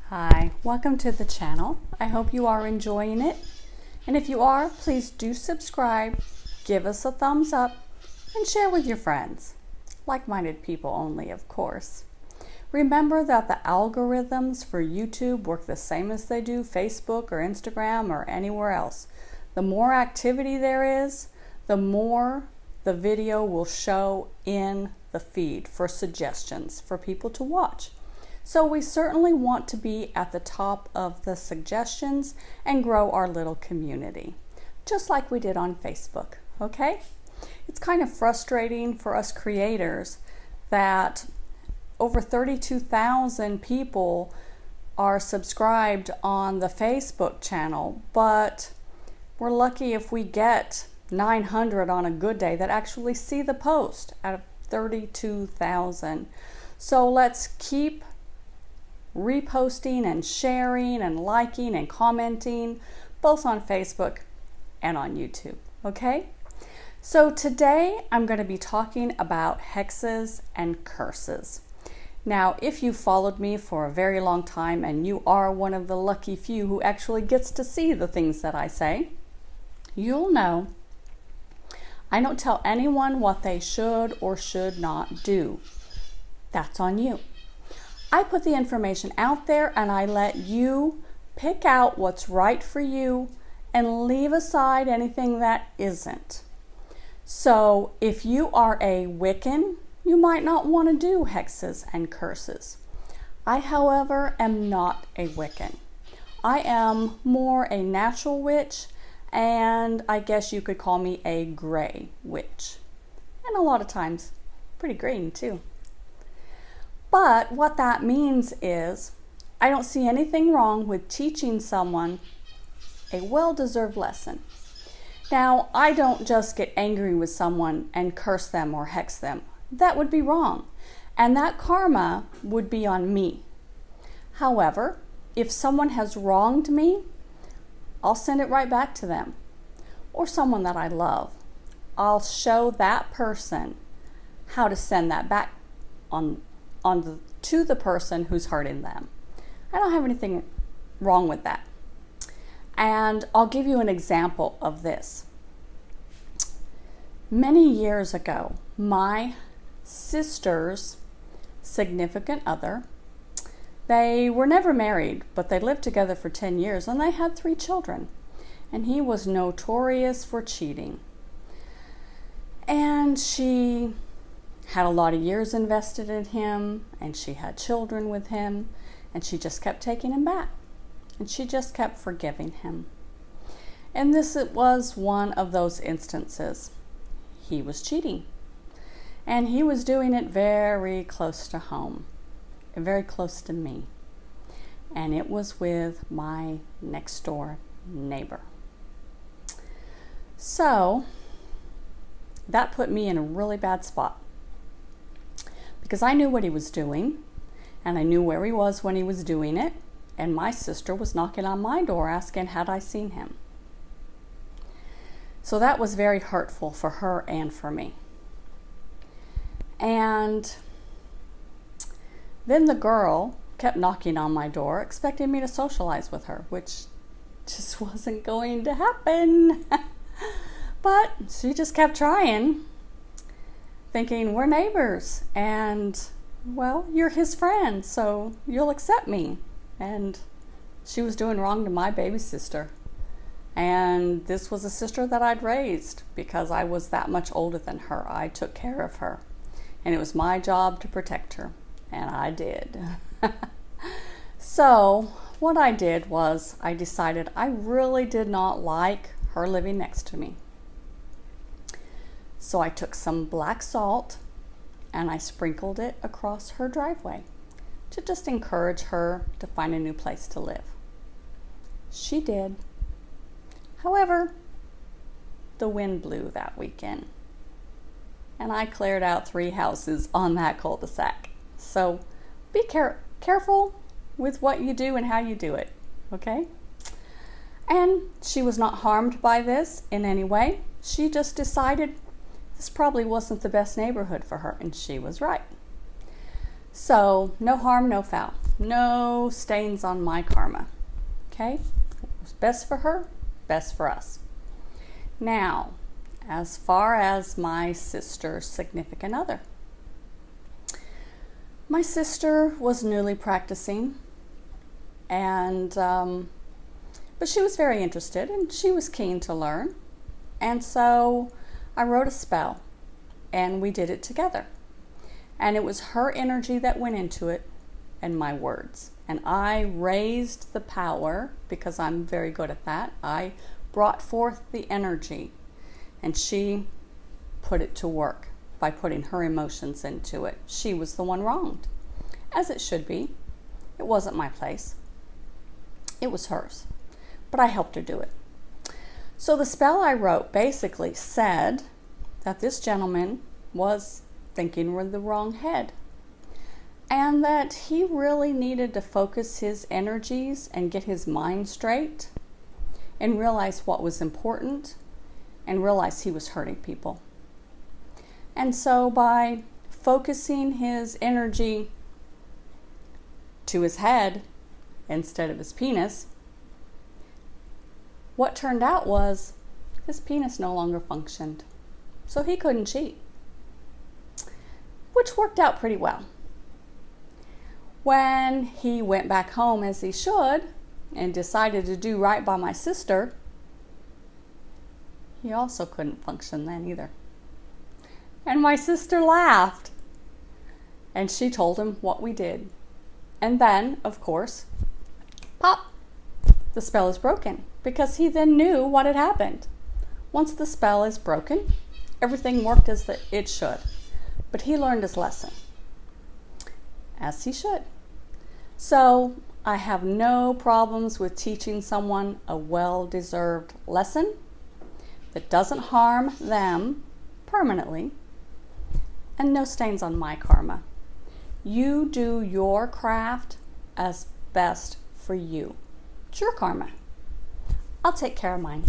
Hi, welcome to the channel. I hope you are enjoying it. And if you are, please do subscribe, give us a thumbs up, and share with your friends. Like-minded people only, of course. Remember that the algorithms for YouTube work the same as they do Facebook or Instagram or anywhere else. The more activity there is, the more the video will show in the feed for suggestions for people to watch. So we certainly want to be at the top of the suggestions and grow our little community, just like we did on Facebook, okay? It's kind of frustrating for us creators that over 32,000 people are subscribed on the Facebook channel, but we're lucky if we get 900 on a good day that actually see the post out of 32,000. So let's keep reposting and sharing and liking and commenting both on Facebook and on YouTube, okay? So today I'm going to be talking about hexes and curses. Now, if you followed me for a very long time and you are one of the lucky few who actually gets to see the things that I say, you'll know I don't tell anyone what they should or should not do. That's on you. I put the information out there and I let you pick out what's right for you and leave aside anything that isn't. So if you are a Wiccan, you might not want to do hexes and curses. I, however, am not a Wiccan. I am more a natural witch, and I guess you could call me a gray witch. And a lot of times, pretty green too. But what that means is, I don't see anything wrong with teaching someone a well-deserved lesson. Now, I don't just get angry with someone and curse them or hex them. That would be wrong. And that karma would be on me. However, if someone has wronged me, I'll send it right back to them. Or someone that I love. I'll show that person how to send that back to the person who's hurting them. I don't have anything wrong with that. And I'll give you an example of this. Many years ago, my sister's significant other, they were never married, but they lived together for 10 years and they had 3 children. And he was notorious for cheating. And she had a lot of years invested in him, and she had children with him, and she just kept taking him back. And she just kept forgiving him. And this was one of those instances. He was cheating. And he was doing it very close to home, very close to me. And it was with my next door neighbor. So that put me in a really bad spot. Because I knew what he was doing, and I knew where he was when he was doing it, and my sister was knocking on my door asking had I seen him. So that was very hurtful for her and for me. And then the girl kept knocking on my door, expecting me to socialize with her, which just wasn't going to happen. But she just kept trying, thinking we're neighbors and, well, you're his friend, so you'll accept me. And she was doing wrong to my baby sister. And this was a sister that I'd raised because I was that much older than her. I took care of her. And it was my job to protect her. And I did. So what I did was I decided I really did not like her living next to me. So I took some black salt and I sprinkled it across her driveway to just encourage her to find a new place to live. She did. However, the wind blew that weekend and I cleared out 3 houses on that cul-de-sac. So be careful with what you do and how you do it, okay? And she was not harmed by this in any way. She just decided this probably wasn't the best neighborhood for her, and she was right. So no harm, no foul. No stains on my karma. Okay? What's best for her, best for us. Now, as far as my sister's significant other. My sister was newly practicing, and but she was very interested and she was keen to learn. And so I wrote a spell and we did it together. And it was her energy that went into it and my words. And I raised the power because I'm very good at that. I brought forth the energy and she put it to work by putting her emotions into it. She was the one wronged, as it should be. It wasn't my place. It was hers. But I helped her do it. So the spell I wrote basically said that this gentleman was thinking with the wrong head, and that he really needed to focus his energies and get his mind straight and realize what was important and realize he was hurting people. And so by focusing his energy to his head instead of his penis, what turned out was his penis no longer functioned. So he couldn't cheat, which worked out pretty well. When he went back home, as he should, and decided to do right by my sister, he also couldn't function then either. And my sister laughed. And she told him what we did. And then, of course, pop, the spell is broken. Because he then knew what had happened. Once the spell is broken, everything worked as it should. But he learned his lesson. As he should. So I have no problems with teaching someone a well-deserved lesson that doesn't harm them permanently, and no stains on my karma. You do your craft as best for you. It's your karma. I'll take care of mine.